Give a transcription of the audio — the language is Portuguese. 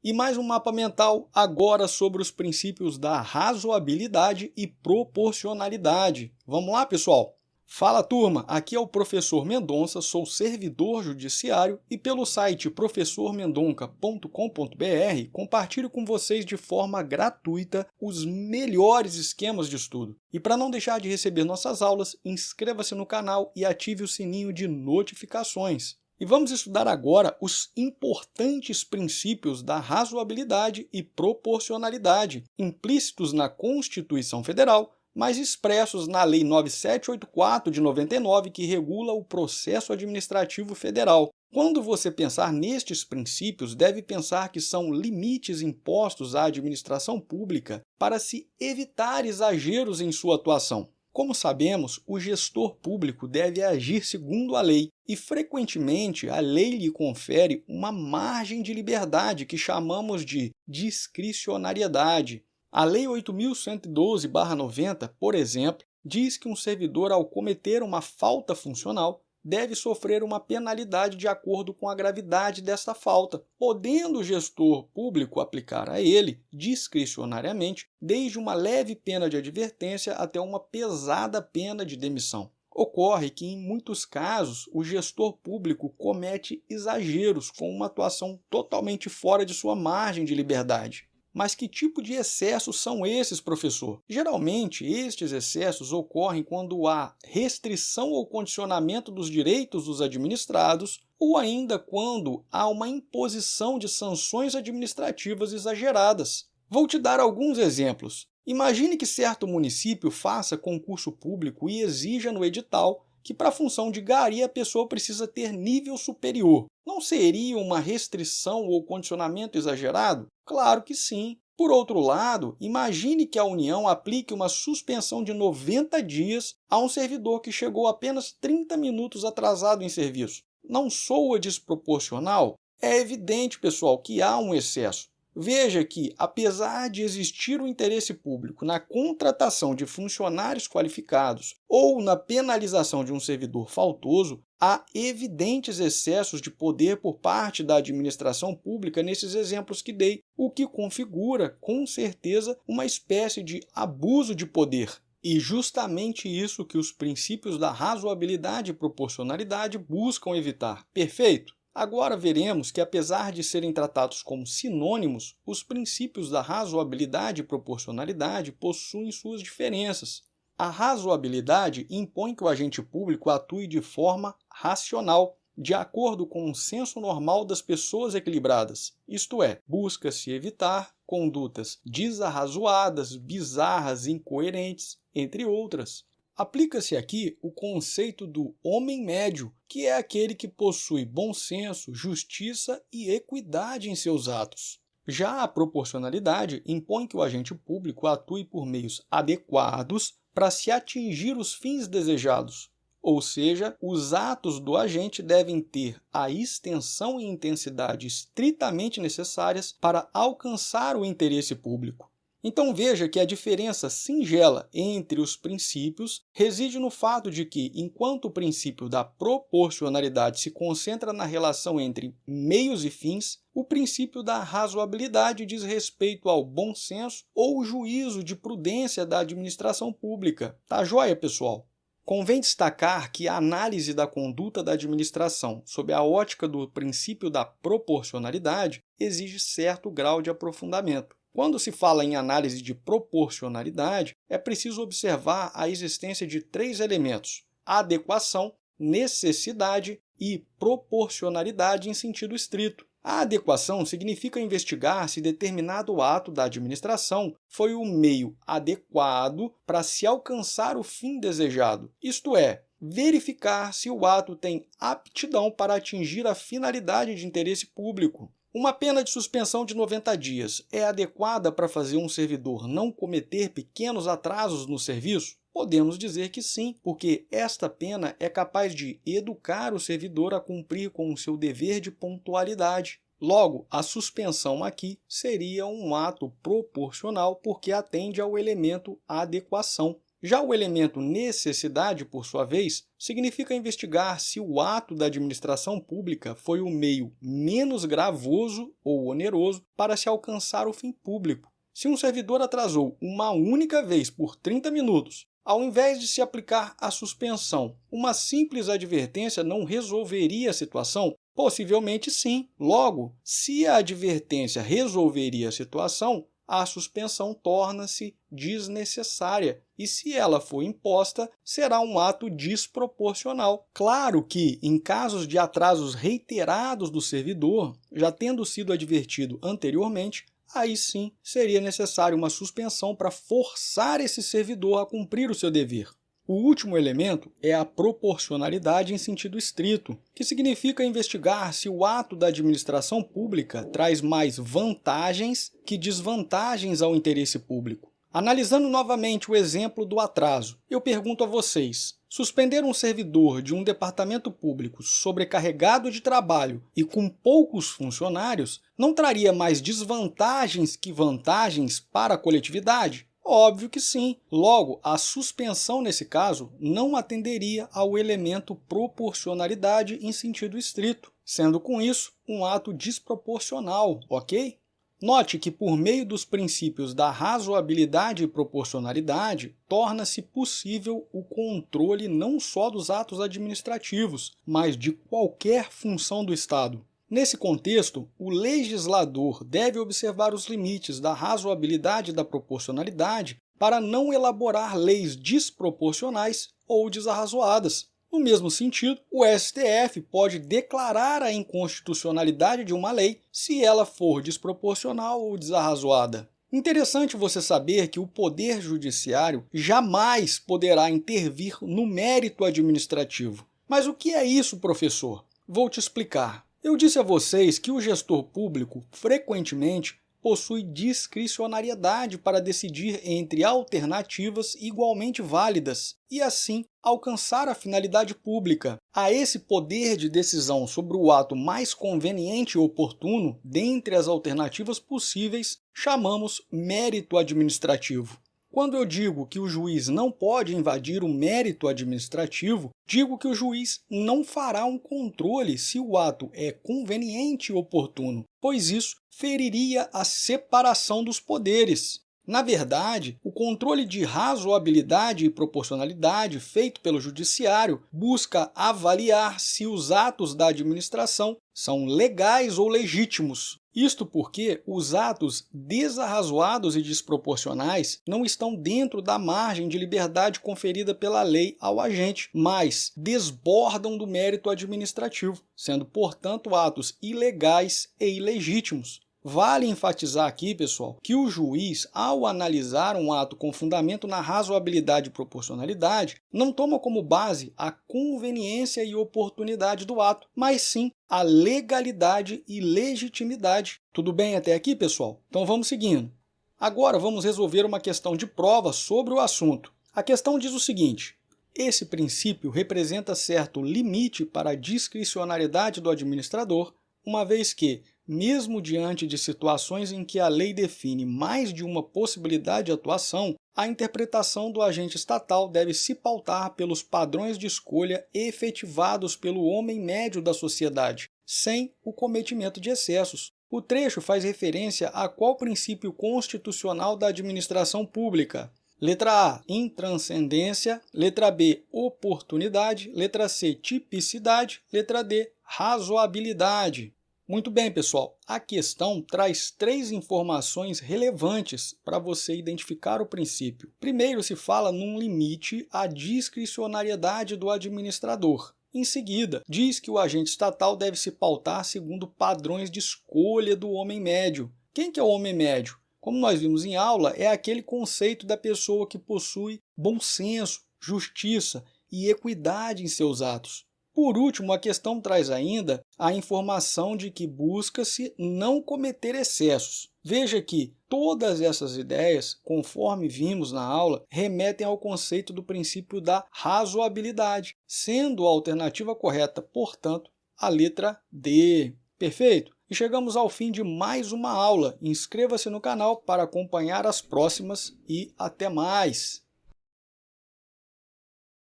E mais um mapa mental agora sobre os princípios da razoabilidade e proporcionalidade. Vamos lá, pessoal? Fala, turma! Aqui é o professor Mendonça, sou servidor judiciário e pelo site professormendonca.com.br compartilho com vocês de forma gratuita os melhores esquemas de estudo. E para não deixar de receber nossas aulas, inscreva-se no canal e ative o sininho de notificações. E vamos estudar agora os importantes princípios da razoabilidade e proporcionalidade, implícitos na Constituição Federal, mas expressos na Lei 9784 de 99, que regula o processo administrativo federal. Quando você pensar nestes princípios, deve pensar que são limites impostos à administração pública para se evitar exageros em sua atuação. Como sabemos, o gestor público deve agir segundo a lei e, frequentemente, a lei lhe confere uma margem de liberdade que chamamos de discricionariedade. A Lei 8.112/90, por exemplo, diz que um servidor, ao cometer uma falta funcional, deve sofrer uma penalidade de acordo com a gravidade dessa falta, podendo o gestor público aplicar a ele, discricionariamente, desde uma leve pena de advertência até uma pesada pena de demissão. Ocorre que, em muitos casos, o gestor público comete exageros com uma atuação totalmente fora de sua margem de liberdade. Mas que tipo de excessos são esses, professor? Geralmente, estes excessos ocorrem quando há restrição ou condicionamento dos direitos dos administrados ou ainda quando há uma imposição de sanções administrativas exageradas. Vou te dar alguns exemplos. Imagine que certo município faça concurso público e exija no edital que para a função de gari a pessoa precisa ter nível superior. Não seria uma restrição ou condicionamento exagerado? Claro que sim. Por outro lado, imagine que a União aplique uma suspensão de 90 dias a um servidor que chegou apenas 30 minutos atrasado em serviço. Não soa desproporcional? É evidente, pessoal, que há um excesso. Veja que, apesar de existir o interesse público na contratação de funcionários qualificados ou na penalização de um servidor faltoso, há evidentes excessos de poder por parte da administração pública nesses exemplos que dei, o que configura, com certeza, uma espécie de abuso de poder. E justamente isso que os princípios da razoabilidade e proporcionalidade buscam evitar. Perfeito? Agora veremos que, apesar de serem tratados como sinônimos, os princípios da razoabilidade e proporcionalidade possuem suas diferenças. A razoabilidade impõe que o agente público atue de forma racional, de acordo com o senso normal das pessoas equilibradas, isto é, busca-se evitar condutas desarrazoadas, bizarras, incoerentes, entre outras. Aplica-se aqui o conceito do homem médio, que é aquele que possui bom senso, justiça e equidade em seus atos. Já a proporcionalidade impõe que o agente público atue por meios adequados para se atingir os fins desejados, ou seja, os atos do agente devem ter a extensão e intensidade estritamente necessárias para alcançar o interesse público. Então veja que a diferença singela entre os princípios reside no fato de que, enquanto o princípio da proporcionalidade se concentra na relação entre meios e fins, o princípio da razoabilidade diz respeito ao bom senso ou juízo de prudência da administração pública. Tá joia, pessoal? Convém destacar que a análise da conduta da administração sob a ótica do princípio da proporcionalidade exige certo grau de aprofundamento. Quando se fala em análise de proporcionalidade, é preciso observar a existência de três elementos: adequação, necessidade e proporcionalidade em sentido estrito. A adequação significa investigar se determinado ato da administração foi o meio adequado para se alcançar o fim desejado, isto é, verificar se o ato tem aptidão para atingir a finalidade de interesse público. Uma pena de suspensão de 90 dias é adequada para fazer um servidor não cometer pequenos atrasos no serviço? Podemos dizer que sim, porque esta pena é capaz de educar o servidor a cumprir com o seu dever de pontualidade. Logo, a suspensão aqui seria um ato proporcional porque atende ao elemento adequação. Já o elemento necessidade, por sua vez, significa investigar se o ato da administração pública foi o meio menos gravoso ou oneroso para se alcançar o fim público. Se um servidor atrasou uma única vez por 30 minutos, ao invés de se aplicar a suspensão, uma simples advertência não resolveria a situação? Possivelmente sim. Logo, se a advertência resolveria a situação, a suspensão torna-se desnecessária e, se ela for imposta, será um ato desproporcional. Claro que, em casos de atrasos reiterados do servidor, já tendo sido advertido anteriormente, aí sim seria necessário uma suspensão para forçar esse servidor a cumprir o seu dever. O último elemento é a proporcionalidade em sentido estrito, que significa investigar se o ato da administração pública traz mais vantagens que desvantagens ao interesse público. Analisando novamente o exemplo do atraso, eu pergunto a vocês: suspender um servidor de um departamento público sobrecarregado de trabalho e com poucos funcionários não traria mais desvantagens que vantagens para a coletividade? Óbvio que sim. Logo, a suspensão nesse caso não atenderia ao elemento proporcionalidade em sentido estrito, sendo com isso um ato desproporcional, ok? Note que, por meio dos princípios da razoabilidade e proporcionalidade, torna-se possível o controle não só dos atos administrativos, mas de qualquer função do Estado. Nesse contexto, o legislador deve observar os limites da razoabilidade e da proporcionalidade para não elaborar leis desproporcionais ou desarrazoadas. No mesmo sentido, o STF pode declarar a inconstitucionalidade de uma lei se ela for desproporcional ou desarrazoada. Interessante você saber que o Poder Judiciário jamais poderá intervir no mérito administrativo. Mas o que é isso, professor? Vou te explicar. Eu disse a vocês que o gestor público, frequentemente, possui discricionariedade para decidir entre alternativas igualmente válidas e, assim, alcançar a finalidade pública. A esse poder de decisão sobre o ato mais conveniente e oportuno dentre as alternativas possíveis, chamamos mérito administrativo. Quando eu digo que o juiz não pode invadir o mérito administrativo, digo que o juiz não fará um controle se o ato é conveniente e oportuno, pois isso feriria a separação dos poderes. Na verdade, o controle de razoabilidade e proporcionalidade feito pelo judiciário busca avaliar se os atos da administração são legais ou legítimos. Isto porque os atos desarrazoados e desproporcionais não estão dentro da margem de liberdade conferida pela lei ao agente, mas desbordam do mérito administrativo, sendo, portanto, atos ilegais e ilegítimos. Vale enfatizar aqui, pessoal, que o juiz, ao analisar um ato com fundamento na razoabilidade e proporcionalidade, não toma como base a conveniência e oportunidade do ato, mas sim a legalidade e legitimidade. Tudo bem até aqui, pessoal? Então vamos seguindo. Agora vamos resolver uma questão de prova sobre o assunto. A questão diz o seguinte: esse princípio representa certo limite para a discricionariedade do administrador, uma vez que, mesmo diante de situações em que a lei define mais de uma possibilidade de atuação, a interpretação do agente estatal deve se pautar pelos padrões de escolha efetivados pelo homem médio da sociedade, sem o cometimento de excessos. O trecho faz referência a qual princípio constitucional da administração pública? Letra A, intranscendência. Letra B, oportunidade. Letra C, tipicidade. Letra D, razoabilidade. Muito bem, pessoal, a questão traz 3 informações relevantes para você identificar o princípio. Primeiro, se fala num limite à discricionariedade do administrador. Em seguida, diz que o agente estatal deve se pautar segundo padrões de escolha do homem médio. Quem que é o homem médio? Como nós vimos em aula, é aquele conceito da pessoa que possui bom senso, justiça e equidade em seus atos. Por último, a questão traz ainda a informação de que busca-se não cometer excessos. Veja que todas essas ideias, conforme vimos na aula, remetem ao conceito do princípio da razoabilidade, sendo a alternativa correta, portanto, a letra D. Perfeito? E chegamos ao fim de mais uma aula. Inscreva-se no canal para acompanhar as próximas e até mais!